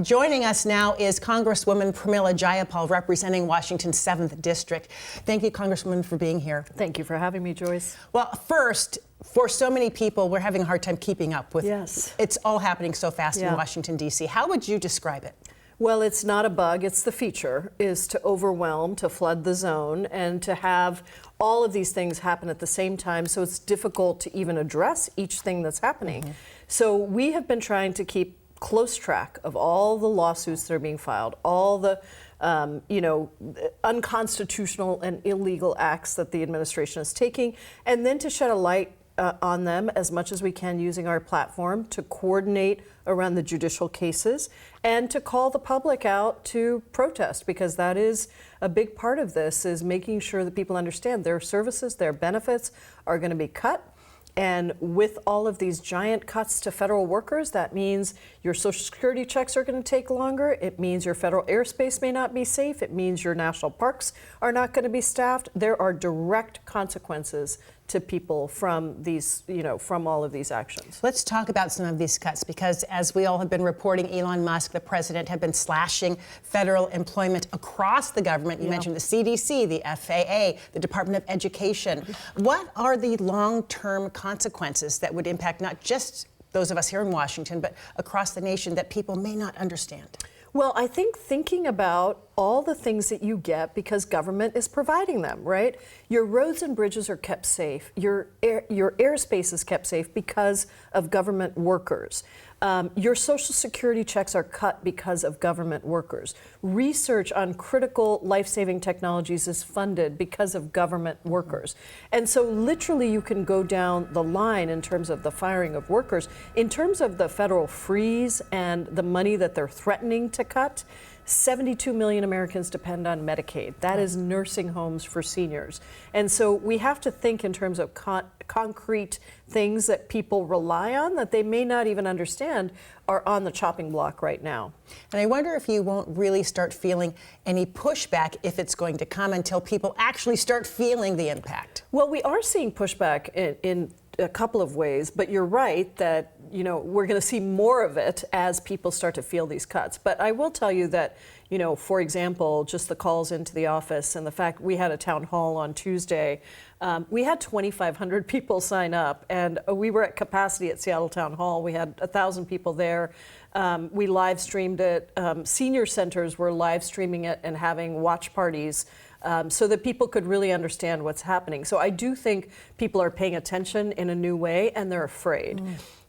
Joining us now is Congresswoman Pramila Jayapal, representing Washington's 7th District. Thank you, Congresswoman, for being here. Thank you for having me, Joyce. Well, first, for so many people, we're having a hard time keeping up with It's all happening so fast in Washington, D.C. How would you describe it? Well, it's not a bug, it's the feature, is to overwhelm, to flood the zone, and to have all of these things happen at the same time, so it's difficult to even address each thing that's happening. So we have been trying to keep close track of all the lawsuits that are being filed, all the unconstitutional and illegal acts that the administration is taking, and then to shed a light on them as much as we can using our platform to coordinate around the judicial cases and to call the public out to protest, because that is a big part of this, is making sure that people understand their services, their benefits are going to be cut. And with all of these giant cuts to federal workers, that means your Social Security checks are going to take longer. It means your federal airspace may not be safe. It means your national parks are not going to be staffed. There are direct consequences to people from these, from all of these actions. Let's talk about some of these cuts, because as we all have been reporting, Elon Musk, the president, have been slashing federal employment across the government. You mentioned the CDC, the FAA, the Department of Education. What are the long-term consequences that would impact not just those of us here in Washington, but across the nation that people may not understand? Well, I think thinking about all the things that you get because government is providing them, right? Your roads and bridges are kept safe. Your airspace is kept safe because of government workers. Your Social Security checks are cut because of government workers. Research on critical life-saving technologies is funded because of government workers. And so literally you can go down the line in terms of the firing of workers. In terms of the federal freeze and the money that they're threatening to cut, 72 million Americans depend on Medicaid. That is nursing homes for seniors. And so we have to think in terms of concrete things that people rely on that they may not even understand are on the chopping block right now. And I wonder if you won't really start feeling any pushback, if it's going to come, until people actually start feeling the impact. Well, we are seeing pushback in a couple of ways, but you're right that we're going to see more of it as people start to feel these cuts. But I will tell you that, for example, just the calls into the office and the fact we had a town hall on Tuesday, we had 2,500 people sign up, and we were at capacity at Seattle Town Hall. We had 1,000 people there. We live streamed it. Senior centers were live streaming it and having watch parties so that people could really understand what's happening. So I do think people are paying attention in a new way, and they're afraid.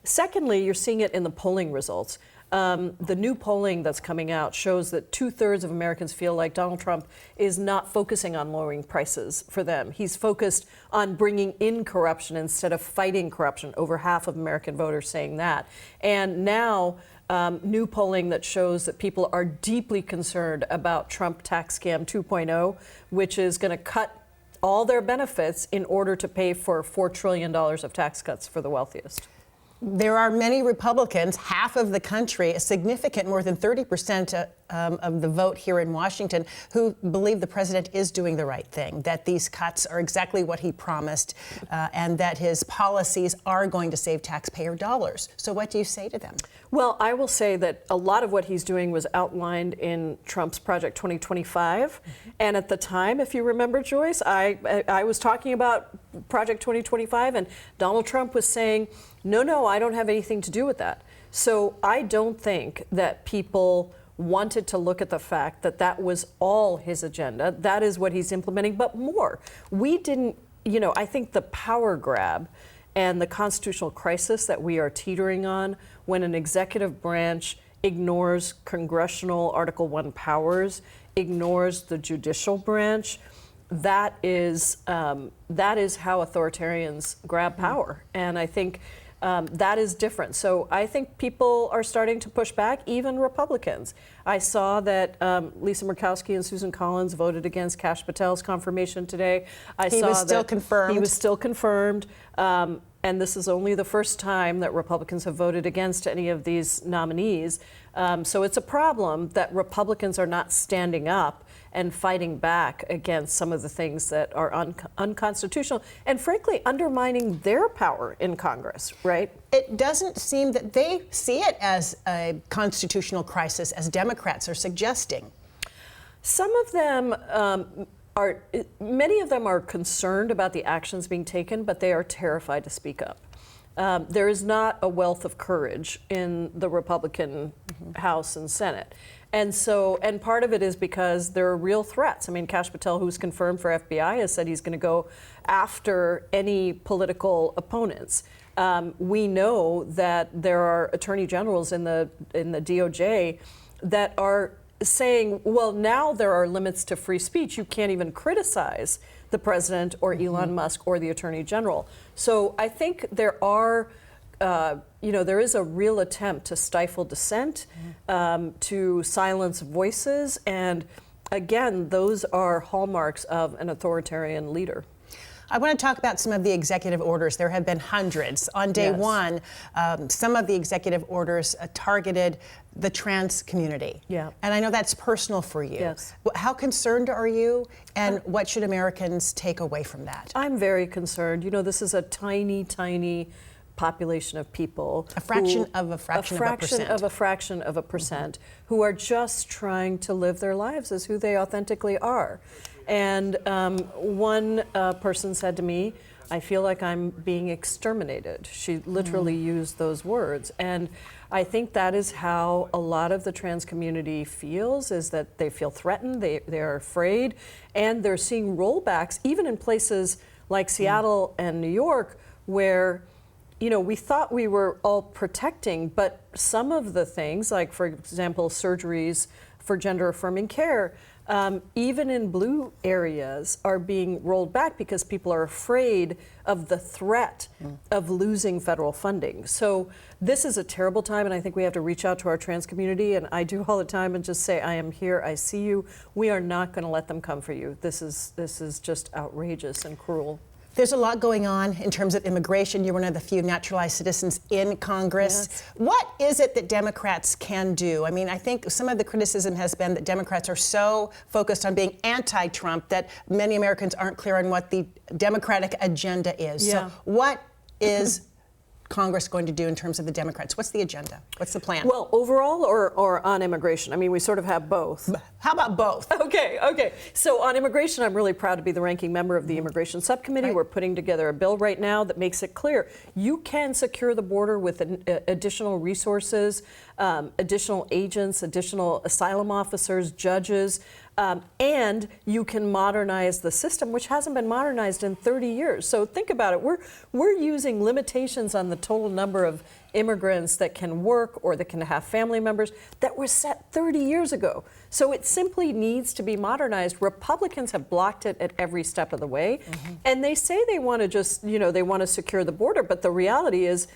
Secondly, you're seeing it in the polling results. The new polling that's coming out shows that 2/3 of Americans feel like Donald Trump is not focusing on lowering prices for them. He's focused on bringing in corruption instead of fighting corruption. Over half of American voters saying that. And now, new polling that shows that people are deeply concerned about Trump tax scam 2.0, which is going to cut all their benefits in order to pay for $4 trillion of tax cuts for the wealthiest. There are many Republicans, half of the country, a significant, more than 30% of the vote here in Washington, who believe the president is doing the right thing, that these cuts are exactly what he promised, and that his policies are going to save taxpayer dollars. So what do you say to them? Well, I will say that a lot of what he's doing was outlined in Trump's Project 2025. And at the time, if you remember, Joyce, I was talking about Project 2025, and Donald Trump was saying, no, I don't have anything to do with that. So I don't think that people wanted to look at the fact that that was all his agenda. That is what he's implementing, but more. We didn't, I think the power grab and the constitutional crisis that we are teetering on when an executive branch ignores congressional Article 1 powers, ignores the judicial branch, that is how authoritarians grab power. And I think that is different. So I think people are starting to push back, even Republicans. I saw that Lisa Murkowski and Susan Collins voted against Kash Patel's confirmation today. He was still confirmed. He was still confirmed. and this is only the first time that Republicans have voted against any of these nominees. So it's a problem that Republicans are not standing up and fighting back against some of the things that are unconstitutional and frankly undermining their power in Congress, right? It doesn't seem that they see it as a constitutional crisis, as Democrats are suggesting. Some of them many of them are concerned about the actions being taken, but they are terrified to speak up. There is not a wealth of courage in the Republican House and Senate. And part of it is because there are real threats. I mean, Kash Patel, who's confirmed for FBI, has said he's going to go after any political opponents. We know that there are attorney generals in the DOJ that are saying, well, now there are limits to free speech. You can't even criticize the president or Elon Musk or the attorney general. So I think there are, there is a real attempt to stifle dissent, to silence voices. And again, those are hallmarks of an authoritarian leader. I want to talk about some of the executive orders. There have been hundreds. On day one, some of the executive orders targeted the trans community. Yeah. And I know that's personal for you. Yes. How concerned are you, and what should Americans take away from that? I'm very concerned. You know, this is a tiny, tiny population of people. A fraction of a fraction of a percent who are just trying to live their lives as who they authentically are. And one person said to me, I feel like I'm being exterminated. She literally used those words. And I think that is how a lot of the trans community feels, is that they feel threatened, they're afraid, and they're seeing rollbacks, even in places like Seattle and New York, where we thought we were all protecting, but some of the things, like, for example, surgeries for gender-affirming care, even in blue areas, are being rolled back because people are afraid of the threat of losing federal funding. So this is a terrible time, and I think we have to reach out to our trans community, and I do all the time, and just say, I am here, I see you. We are not going to let them come for you. This is just outrageous and cruel. There's a lot going on in terms of immigration. You're one of the few naturalized citizens in Congress. Yes. What is it that Democrats can do? I mean, I think some of the criticism has been that Democrats are so focused on being anti-Trump that many Americans aren't clear on what the Democratic agenda is. Yeah. So what is Congress going to do in terms of the Democrats? What's the agenda? What's the plan? Well, overall or on immigration? I mean, we sort of have both. How about both? Okay. So on immigration, I'm really proud to be the ranking member of the Immigration Subcommittee. Right. We're putting together a bill right now that makes it clear you can secure the border with additional resources, additional agents, additional asylum officers, judges, and you can modernize the system, which hasn't been modernized in 30 years. So think about it. We're using limitations on the total number of immigrants that can work or that can have family members that were set 30 years ago. So it simply needs to be modernized. Republicans have blocked it at every step of the way. And they say they want to just, they want to secure the border. But the reality is,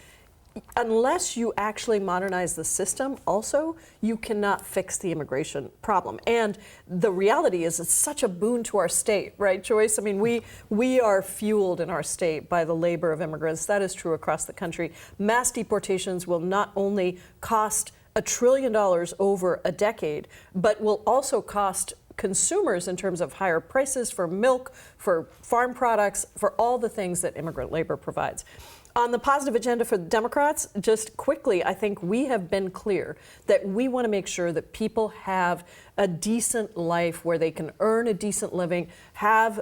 unless you actually modernize the system, also, you cannot fix the immigration problem. And the reality is, it's such a boon to our state, right, Joyce? I mean, we are fueled in our state by the labor of immigrants. That is true across the country. Mass deportations will not only cost $1 trillion over a decade, but will also cost consumers in terms of higher prices for milk, for farm products, for all the things that immigrant labor provides. On the positive agenda for the Democrats, just quickly, I think we have been clear that we want to make sure that people have a decent life where they can earn a decent living, have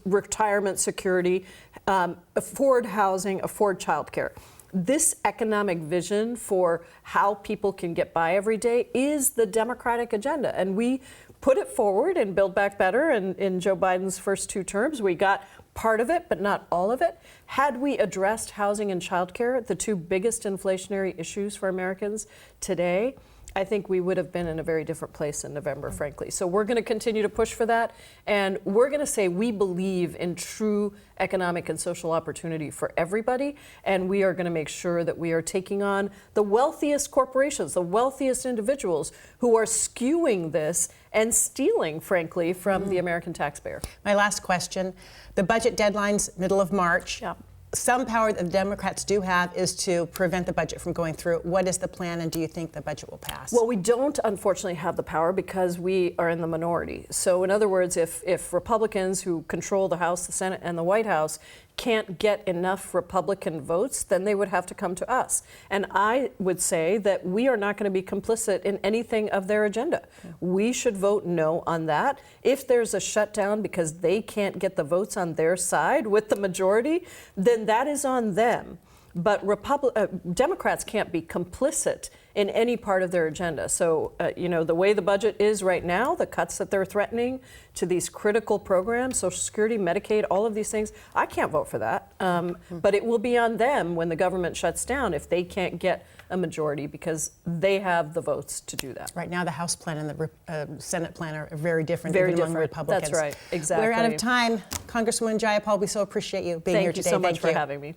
retirement security, afford housing, afford childcare. This economic vision for how people can get by every day is the Democratic agenda. And we put it forward in Build Back Better, and in Joe Biden's first 2 terms, we got part of it, but not all of it. Had we addressed housing and childcare, the 2 biggest inflationary issues for Americans today, I think we would have been in a very different place in November, frankly. So we're going to continue to push for that. And we're going to say we believe in true economic and social opportunity for everybody. And we are going to make sure that we are taking on the wealthiest corporations, the wealthiest individuals who are skewing this and stealing, frankly, from the American taxpayer. My last question. The budget deadline's middle of March. Yeah. some power that the Democrats do have is to prevent the budget from going through. What is the plan, and do you think the budget will pass? Well, we don't unfortunately have the power because we are in the minority. So in other words, if Republicans who control the House, the Senate, and the White House can't get enough Republican votes, then they would have to come to us. And I would say that we are not going to be complicit in anything of their agenda. We should vote no on that. If there's a shutdown because they can't get the votes on their side with the majority, then that is on them. But Democrats can't be complicit in any part of their agenda. So, the way the budget is right now, the cuts that they're threatening to these critical programs, Social Security, Medicaid, all of these things, I can't vote for that. But it will be on them when the government shuts down if they can't get a majority because they have the votes to do that. Right now, the House plan and the Senate plan are very different, Very even among different. Republicans. That's right. Exactly. We're out of time. Congresswoman Jayapal, we so appreciate you being here Thank you today. so much for having me.